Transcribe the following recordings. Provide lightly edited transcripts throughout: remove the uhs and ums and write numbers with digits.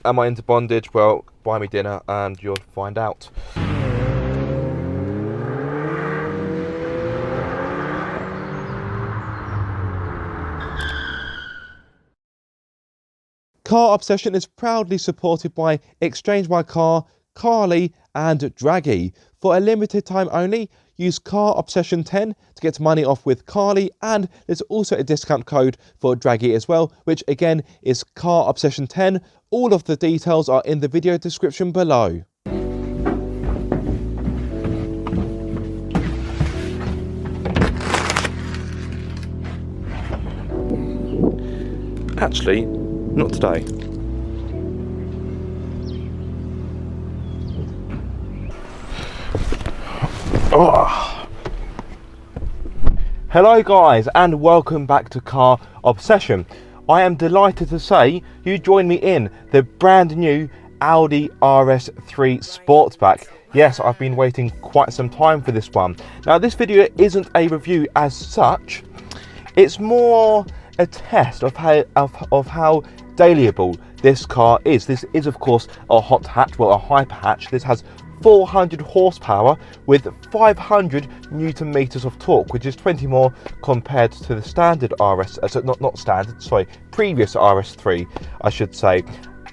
Am I into bondage? Well, buy me dinner and you'll find out. Car Obsession is proudly supported by Exchange My Car, Carly and Draggy. For a limited time only, use Car Obsession 10 to get money off with Carly, and there's also a discount code for Draggy as well, which again is Car Obsession 10. All of the details are in the video description below. Actually, not today. Oh. Hello guys, and welcome back to Car Obsession. I am delighted to say you join me in the brand new Audi RS3 Sportback. Yes, I've been waiting quite some time for this one. Now this video isn't a review as such, it's more a test of how dailyable this car is. This is of course a hot hatch, well a hyper hatch. This has 400 horsepower with 500 newton meters of torque, which is 20 more compared to the standard previous RS3 I should say.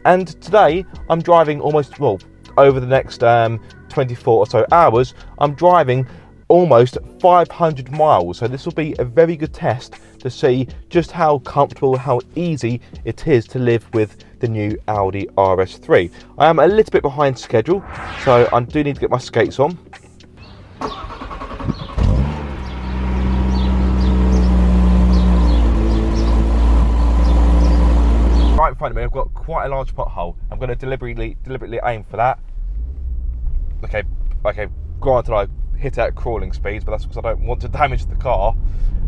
And today I'm driving over the next 24 or so hours I'm driving almost 500 miles, so this will be a very good test to see just how comfortable, how easy it is to live with the new Audi RS3. I am a little bit behind schedule, so I do need to get my skates on. Right in front of me I've got quite a large pothole. I'm going to deliberately aim for that. Okay, granted I hit at crawling speeds, but that's because I don't want to damage the car.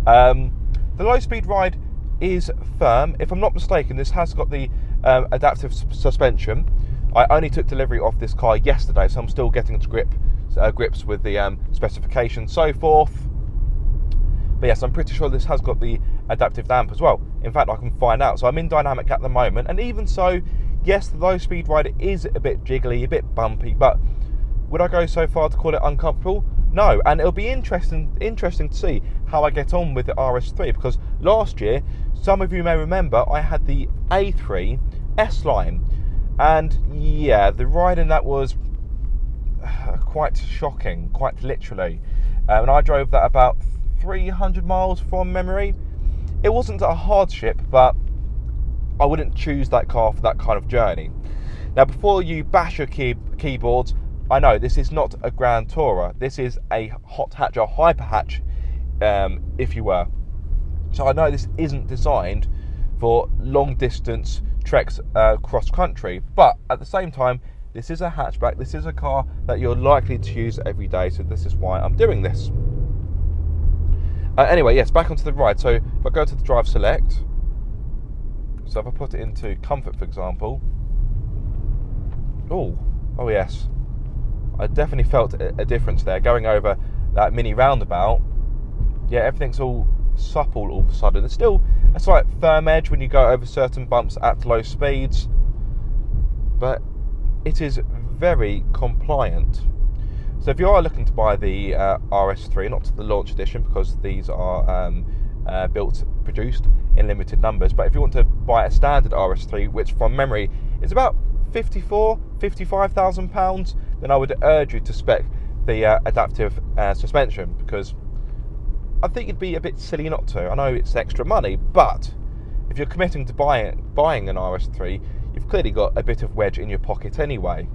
The low speed ride is firm. If I'm not mistaken, this has got the adaptive suspension. I only took delivery of this car yesterday, so I'm still getting to grips with the specifications, so forth. But yes, I'm pretty sure this has got the adaptive damp as well. In fact, I can find out. So I'm in dynamic at the moment, and even so, yes, the low speed ride is a bit jiggly, a bit bumpy, but would I go so far to call it uncomfortable? No, and it'll be interesting to see how I get on with the RS3, because last year, some of you may remember, I had the A3 S-Line, and yeah, the ride in that was quite shocking, quite literally. And I drove that about 300 miles from memory. It wasn't a hardship, but I wouldn't choose that car for that kind of journey. Now, before you bash your keyboards, I know this is not a Grand Tourer. This is a hot hatch, a hyper hatch, if you were. So I know this isn't designed for long distance treks cross country, but at the same time, this is a hatchback. This is a car that you're likely to use every day. So this is why I'm doing this. Anyway, yes, back onto the ride. So if I go to the drive select, so if I put it into comfort, for example, oh yes. I definitely felt a difference there going over that mini roundabout. Yeah, everything's all supple all of a sudden. There's still a slight firm edge when you go over certain bumps at low speeds, but it is very compliant. So if you are looking to buy the RS3, not the launch edition, because these are produced in limited numbers, but if you want to buy a standard RS3, which from memory is about £55,000, then I would urge you to spec the adaptive suspension, because I think it'd be a bit silly not to. I know it's extra money, but if you're committing to buying an RS3, you've clearly got a bit of wedge in your pocket anyway.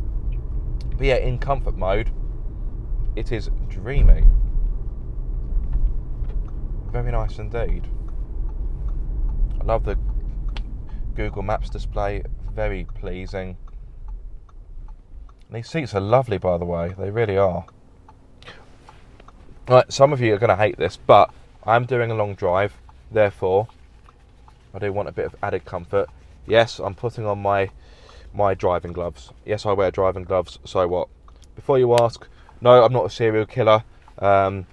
But yeah, in comfort mode, it is dreamy. Very nice indeed. I love the Google Maps display, very pleasing. And these seats are lovely, by the way, they really are. Right, some of you are going to hate this, but I'm doing a long drive, therefore I do want a bit of added comfort. Yes, I'm putting on my driving gloves. Yes, I wear driving gloves, so what? Before you ask, no, I'm not a serial killer, and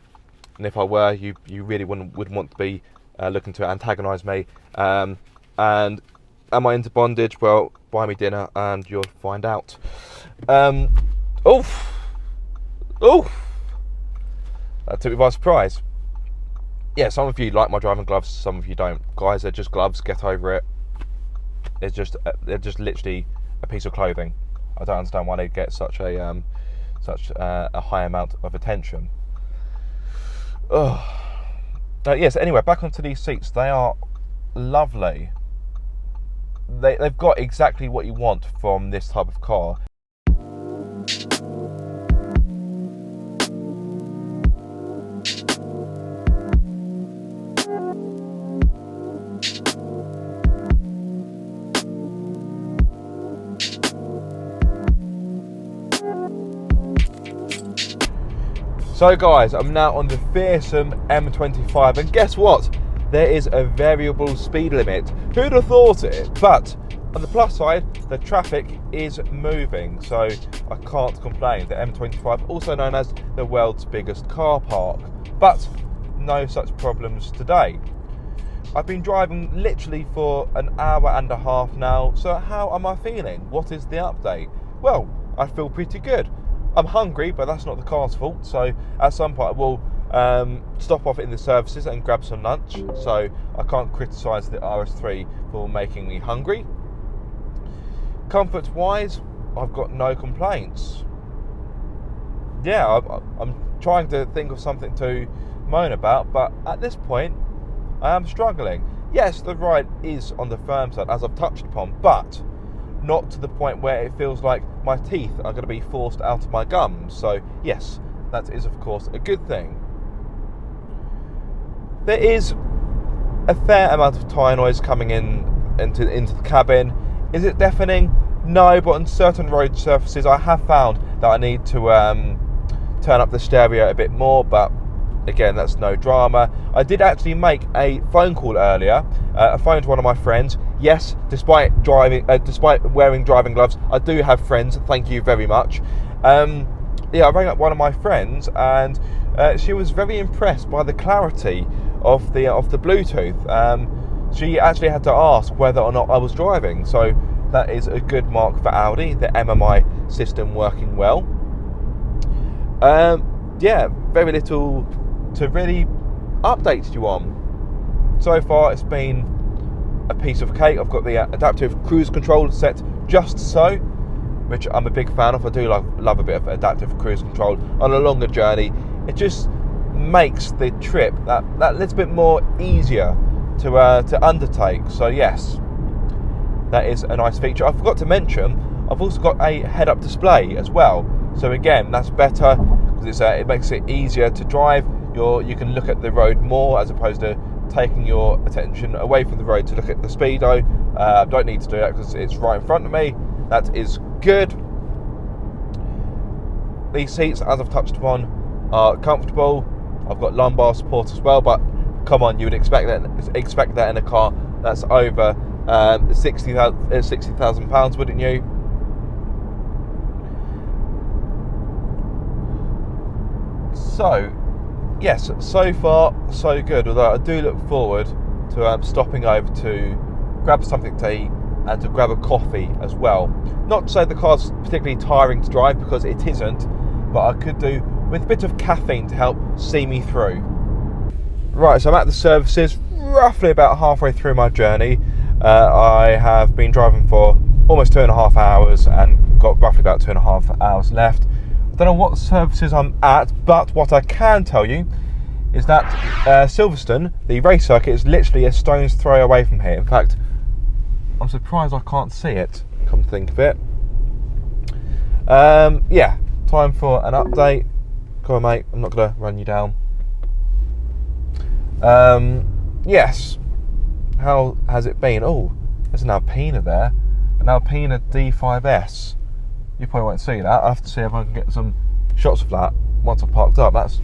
if I were, you really wouldn't want to be looking to antagonise me. And am I into bondage? Well, buy me dinner and you'll find out. Oof. That took me by surprise. Yeah, some of you like my driving gloves, some of you don't. Guys, they're just gloves, get over it. They're just literally a piece of clothing. I don't understand why they get such a high amount of attention. Yes, anyway, back onto these seats. They are lovely. They've got exactly what you want from this type of car. So guys, I'm now on the fearsome M25, and guess what? There is a variable speed limit. Who'd have thought it? But on the plus side, the traffic is moving, so I can't complain. The M25, also known as the world's biggest car park, but no such problems today. I've been driving literally for an hour and a half now, so how am I feeling? What is the update? Well, I feel pretty good. I'm hungry, but that's not the car's fault, so at some point I will stop off in the services and grab some lunch, so I can't criticise the RS3 for making me hungry. Comfort wise, I've got no complaints. Yeah, I'm trying to think of something to moan about, but at this point I am struggling. Yes, the ride is on the firm side, as I've touched upon, but not to the point where it feels like my teeth are going to be forced out of my gums. So yes, that is of course a good thing. There is a fair amount of tyre noise coming into the cabin. Is it deafening? No, but on certain road surfaces I have found that I need to turn up the stereo a bit more, but again, that's no drama. I did actually make a phone call earlier. I phoned one of my friends. Yes, despite wearing driving gloves, I do have friends. Thank you very much. Yeah, I rang up one of my friends, and she was very impressed by the clarity of the Bluetooth. She actually had to ask whether or not I was driving. So that is a good mark for Audi. The MMI system working well. Yeah, very little to really update you on. So far it's been a piece of cake. I've got the adaptive cruise control set just so, which I'm a big fan of. I do love a bit of adaptive cruise control on a longer journey. It just makes the trip that little bit more easier to undertake. So yes, that is a nice feature. I forgot to mention, I've also got a head-up display as well. So again, that's better because it makes it easier to drive. You can look at the road more as opposed to taking your attention away from the road to look at the speedo. Don't need to do that because it's right in front of me. That is good. These seats, as I've touched upon, are comfortable. I've got lumbar support as well, but come on, you would expect that in a car that's over £60,000, wouldn't you? So yes, so far so good, although I do look forward to stopping over to grab something to eat and to grab a coffee as well. Not to say the car's particularly tiring to drive, because it isn't, but I could do with a bit of caffeine to help see me through. Right, so I'm at the services, roughly about halfway through my journey. I have been driving for almost 2.5 hours and got roughly about 2.5 hours left. I don't know what services I'm at, but what I can tell you is that Silverstone, the race circuit, is literally a stone's throw away from here. In fact, I'm surprised I can't see it, come to think of it. Yeah, time for an update. Come on, mate, I'm not going to run you down. Yes, how has it been? Oh, there's an Alpina there, an Alpina D5S. You probably won't see that. I'll have to see if I can get some shots of that once I've parked up. That's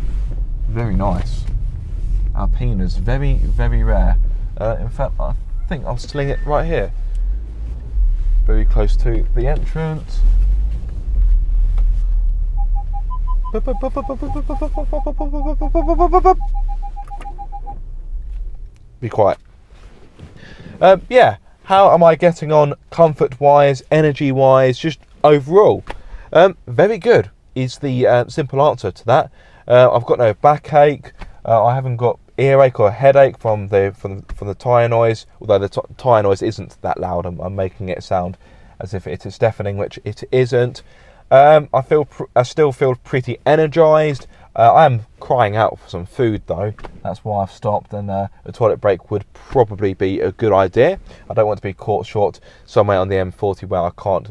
very nice. Alpina's very, very rare. In fact, I think I'll sling it right here. Very close to the entrance. Be quiet. Yeah, how am I getting on comfort-wise, energy-wise, just overall? Very good is the simple answer to that. I've got no backache. I haven't got earache or headache from the tyre noise. Although the tyre noise isn't that loud, I'm making it sound as if it is deafening, which it isn't. I still feel pretty energised. I am crying out for some food though. That's why I've stopped, and a toilet break would probably be a good idea. I don't want to be caught short somewhere on the M40 where I can't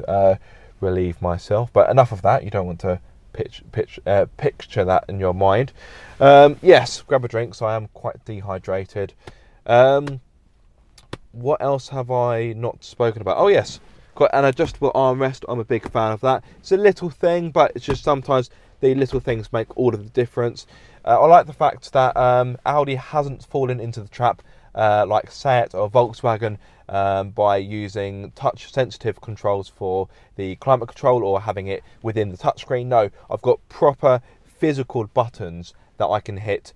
relieve myself. But enough of that. You don't want to picture that in your mind. Yes, grab a drink. So I am quite dehydrated. What else have I not spoken about? Oh yes, got an adjustable armrest. I'm a big fan of that. It's a little thing, but it's just sometimes the little things make all of the difference. I like the fact that Audi hasn't fallen into the trap like Seat or Volkswagen by using touch-sensitive controls for the climate control or having it within the touchscreen. No, I've got proper physical buttons that I can hit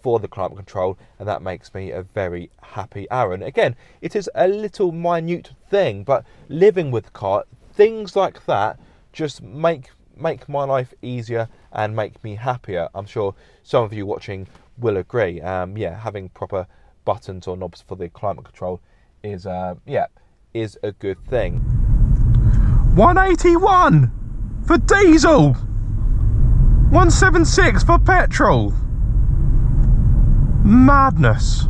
for the climate control, and that makes me a very happy Aaron. Again, it is a little minute thing, but living with the car, things like that just make my life easier and make me happier. I'm sure some of you watching will agree. Yeah, having proper buttons or knobs for the climate control is a good thing. 181 for diesel, 176 for petrol. Madness.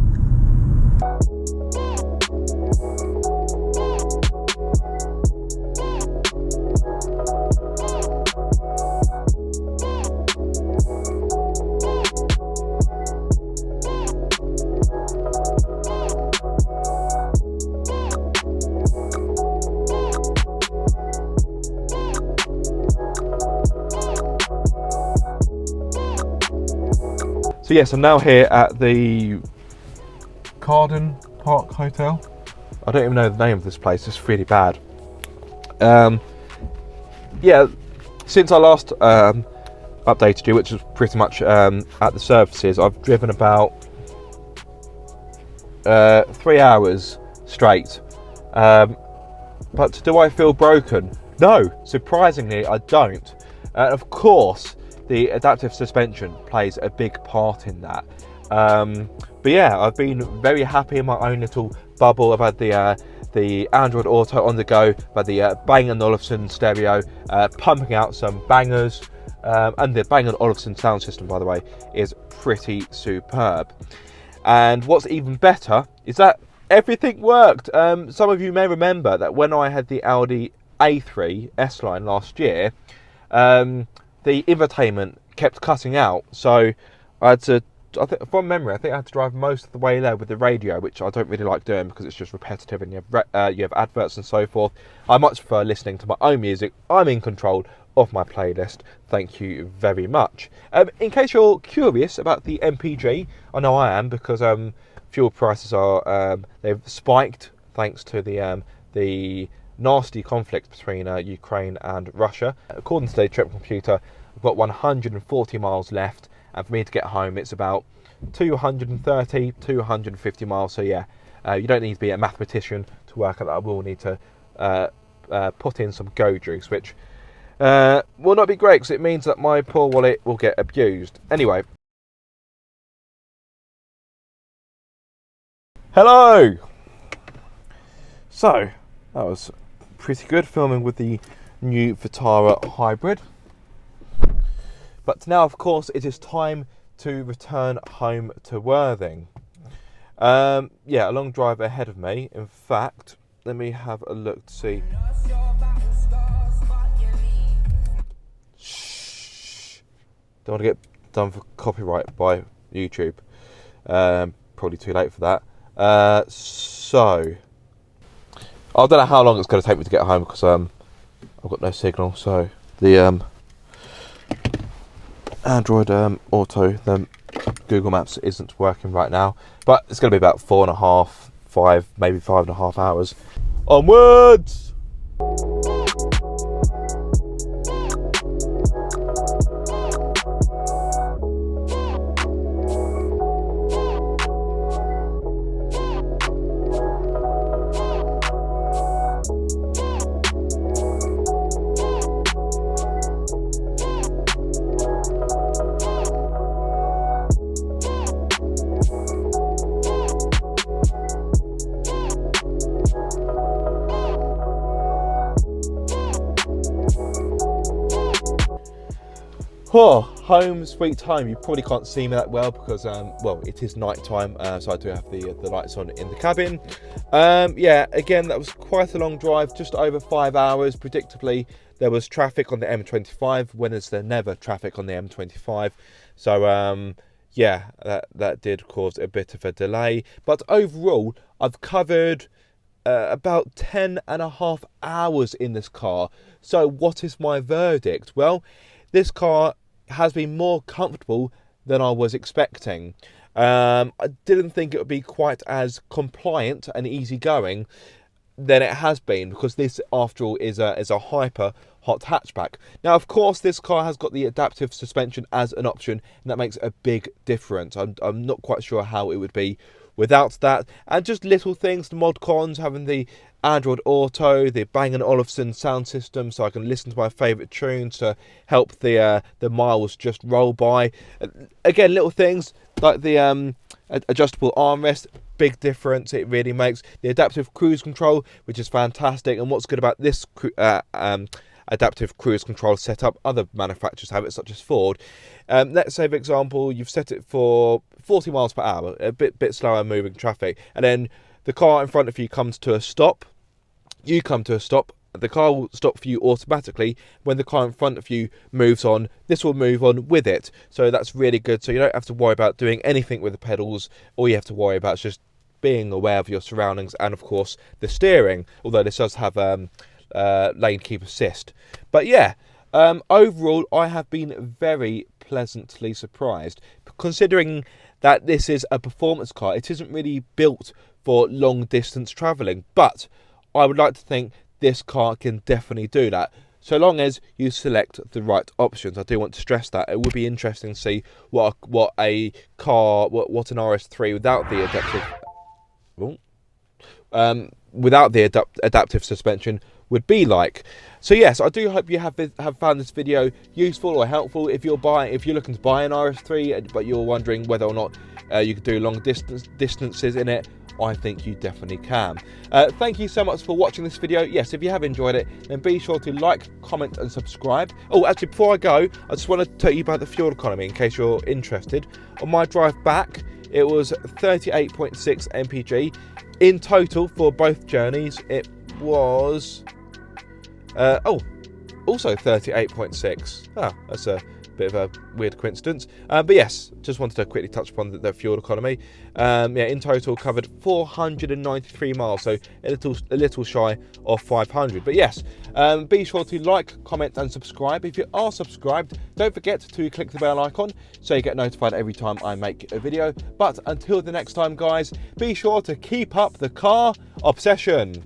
So yes, I'm now here at the Carden Park Hotel. I don't even know the name of this place, it's really bad. Yeah, since I last updated you, which was pretty much at the services, I've driven about 3 hours straight. But do I feel broken? No, surprisingly I don't. Of course, the adaptive suspension plays a big part in that. But yeah, I've been very happy in my own little bubble. I've had the Android Auto on the go, but the Bang & Olufsen stereo pumping out some bangers. And the Bang & Olufsen sound system, by the way, is pretty superb. And what's even better is that everything worked. Some of you may remember that when I had the Audi A3 S-Line last year, the infotainment kept cutting out, so I had to, from memory, I think I had to drive most of the way there with the radio, which I don't really like doing because it's just repetitive and you have adverts and so forth. I much prefer listening to my own music. I'm in control of my playlist. Thank you very much. In case you're curious about the MPG, I know I am, because fuel prices are they've spiked thanks to the nasty conflict between Ukraine and Russia. According to the trip computer, I've got 140 miles left, and for me to get home it's about 230, 250 miles. So yeah, you don't need to be a mathematician to work out that I will need to put in some go juice, which will not be great because it means that my poor wallet will get abused. Anyway, hello! So, that was pretty good, filming with the new Vitara Hybrid. But now, of course, it is time to return home to Worthing. Yeah, a long drive ahead of me. In fact, let me have a look to see. Shh. Don't want to get done for copyright by YouTube. Probably too late for that. So, I don't know how long it's going to take me to get home because I've got no signal. So the Android Auto, the Google Maps isn't working right now, but it's going to be about 4.5, 5, maybe 5.5 hours. Onwards! Oh, home sweet home. You probably can't see me that well because, well, it is night time, so I do have the lights on in the cabin. Yeah, again, that was quite a long drive, just over 5 hours. Predictably, there was traffic on the M25. When is there never traffic on the M25? So, yeah, that did cause a bit of a delay. But overall, I've covered about 10.5 hours in this car. So what is my verdict? Well, this car has been more comfortable than I was expecting. I didn't think it would be quite as compliant and easygoing than it has been, because this, after all, is a hyper hot hatchback. Now, of course, this car has got the adaptive suspension as an option, and that makes a big difference. I'm not quite sure how it would be without that. And just little things, the mod cons, having the Android Auto, the Bang & Olufsen sound system, so I can listen to my favourite tunes to help the miles just roll by. Again, little things like the adjustable armrest, big difference it really makes. The adaptive cruise control, which is fantastic. And what's good about this adaptive cruise control setup, other manufacturers have it, such as Ford. Let's say, for example, you've set it for 40 miles per hour, a bit slower moving traffic, and then the car in front of you comes to a stop. You come to a stop, the car will stop for you automatically. When the car in front of you moves on, this will move on with it. So that's really good. So you don't have to worry about doing anything with the pedals. All you have to worry about is just being aware of your surroundings and, of course, the steering. Although this does have lane keep assist. But yeah, overall, I have been very pleasantly surprised, considering that this is a performance car. It isn't really built for long distance travelling, but I would like to think this car can definitely do that, so long as you select the right options. I do want to stress that. It would be interesting to see what an RS3 without the adaptive suspension would be like. So yes, I do hope you have found this video useful or helpful. If you're looking to buy an RS3 but you're wondering whether or not you could do long distances in it, I think you definitely can. Thank you so much for watching this video. Yes, if you have enjoyed it, then be sure to like, comment and subscribe. Oh, actually, before I go, I just want to tell you about the fuel economy in case you're interested. On my drive back, it was 38.6 mpg. In total for both journeys, it was also 38.6. That's a bit of a weird coincidence, but yes, just wanted to quickly touch upon the fuel economy. Yeah, in total covered 493 miles, so a little shy of 500. But yes, be sure to like, comment and subscribe. If you are subscribed, don't forget to click the bell icon so you get notified every time I make a video. But until the next time, guys, be sure to keep up the car obsession.